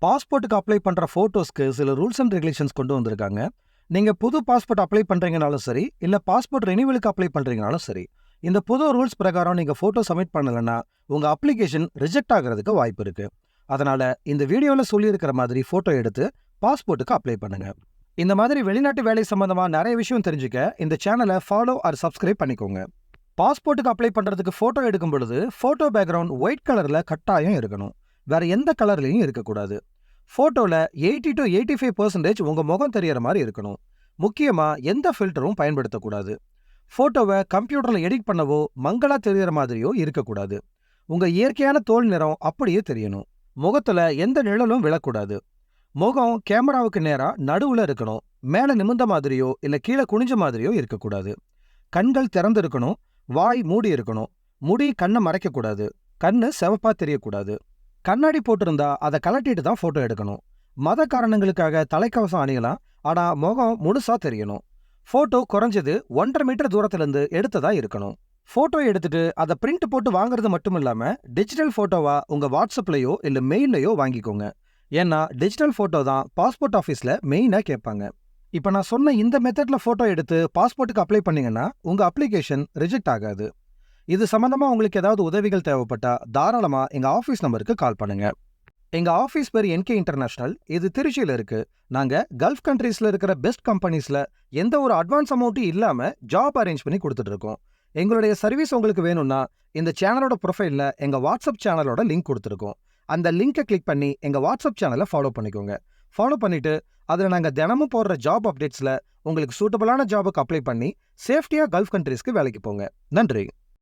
பாஸ்போர்ட்டுக்கு அப்ளை பண்ற போட்டோஸ்க்கு சில ரூல்ஸ் அண்ட் ரெகுலேஷன்ஸ் கொண்டு வந்திருக்காங்க. நீங்க புது பாஸ்போர்ட் அப்ளை பண்றீங்கனாலும் சரி, இல்ல பாஸ்போர்ட் ரெனிவலுக்கு அப்ளை பண்றீங்கனாலும் சரி, இந்த புது ரூல்ஸ் பிரகாரம் நீங்க போட்டோ சப்மிட் பண்ணலன்னா உங்க அப்ளிகேஷன் ரிஜெக்ட் ஆகிறதுக்கு வாய்ப்பு இருக்கு. அதனால இந்த வீடியோல சொல்லியிருக்கிற மாதிரி போட்டோ எடுத்து பாஸ்போர்ட்டுக்கு அப்ளை பண்ணுங்க. இந்த மாதிரி வெளிநாட்டு வேலை சம்பந்தமா நிறைய விஷயம் தெரிஞ்சுக்க இந்த சேனலை ஃபாலோ ஆர் சப்ஸ்கிரைப் பண்ணிக்கோங்க. பாஸ்போர்ட்டுக்கு அப்ளை பண்றதுக்கு போட்டோ எடுக்கும் பொழுது போட்டோ பேக்ரவுண்ட் ஒயிட் கலர்ல கட்டாயம் இருக்கணும். வேற எந்த கலர்லையும் இருக்கக்கூடாது. போட்டோல 80 to 85% உங்க முகம் தெரியற மாதிரி இருக்கணும். முக்கியமா எந்த ஃபில்டரும் பயன்படுத்தக்கூடாது. போட்டோவை கம்ப்யூட்டர்ல எடிட் பண்ணவோ மங்களா தெரியற மாதிரியோ இருக்கக்கூடாது. உங்க இயற்கையான தோல் நிறம் அப்படியே தெரியணும். முகத்துல எந்த நிழலும் விழக்கூடாது. முகம் கேமராவுக்கு நேரா நடுவுல இருக்கணும். மேல நிமிர்ந்த மாதிரியோ இல்ல கீழே குனிஞ்ச மாதிரியோ இருக்கக்கூடாது. கண்கள் திறந்து இருக்கணும். வாய் மூடி இருக்கணும். முடி கண்ணை மறைக்க கூடாது. கண்ணு சிவப்பா தெரியக்கூடாது. கண்ணாடி போட்டிருந்தா அதை கலட்டிட்டு தான் போட்டோ எடுக்கணும். மத காரணங்களுக்காக தலைக்கவசம் அணியலாம். ஆனா முகம் முழுசா தெரியணும். போட்டோ குறைஞ்சது 1.5 மீட்டர் தூரத்துல இருந்து எடுத்ததா இருக்கணும். போட்டோ எடுத்துட்டு அதை பிரிண்ட் போட்டு வாங்குறது மட்டும் இல்லாம டிஜிட்டல் போட்டோவா உங்க வாட்ஸ்அப்லயோ இல்ல மெயிலையோ வாங்கிக்கோங்க. ஏன்னா டிஜிட்டல் போட்டோ தான் பாஸ்போர்ட் ஆஃபீஸ்ல மெயினா கேட்பாங்க. இப்ப நான் சொன்ன இந்த மெத்தட்ல போட்டோ எடுத்து பாஸ்போர்ட்டுக்கு அப்ளை பண்ணீங்கன்னா உங்க அப்ளிகேஷன் ரிஜெக்ட் ஆகாது. இது சம்பந்தமா உங்களுக்கு ஏதாவது உதவிகள் தேவைப்பட்டா தாராளமா எங்க ஆஃபீஸ் நம்பருக்கு கால் பண்ணுங்க. எங்க ஆஃபீஸ் பேர் NK இன்டர்நேஷனல். இது திருச்சியில இருக்கு. நாங்க கல்ஃப் கண்ட்ரீஸ்ல இருக்கிற பெஸ்ட் கம்பெனிஸ்ல எந்த ஒரு அட்வான்ஸ் அமௌண்ட்டும் இல்லாம ஜாப் அரேஞ்ச் பண்ணி கொடுத்துட்டு இருக்கோம். எங்களுடைய சர்வீஸ் உங்களுக்கு வேணும்னா இந்த சேனலோட ப்ரொஃபைல்ல எங்க வாட்ஸ்அப் சேனலோட லிங்க் கொடுத்துருக்கோம். அந்த லிங்கை கிளிக் பண்ணி எங்க வாட்ஸ்அப் சேனலை ஃபாலோ பண்ணிக்கோங்க. ஃபாலோ பண்ணிட்டு அதில் நாங்கள் தினமும் போடுற ஜாப் அப்டேட்ஸ்ல உங்களுக்கு சூட்டபிளான ஜாபுக்கு அப்ளை பண்ணி சேஃப்டியா கல்ஃப் கண்ட்ரீஸ்க்கு வேலைக்கு போங்க. நன்றி.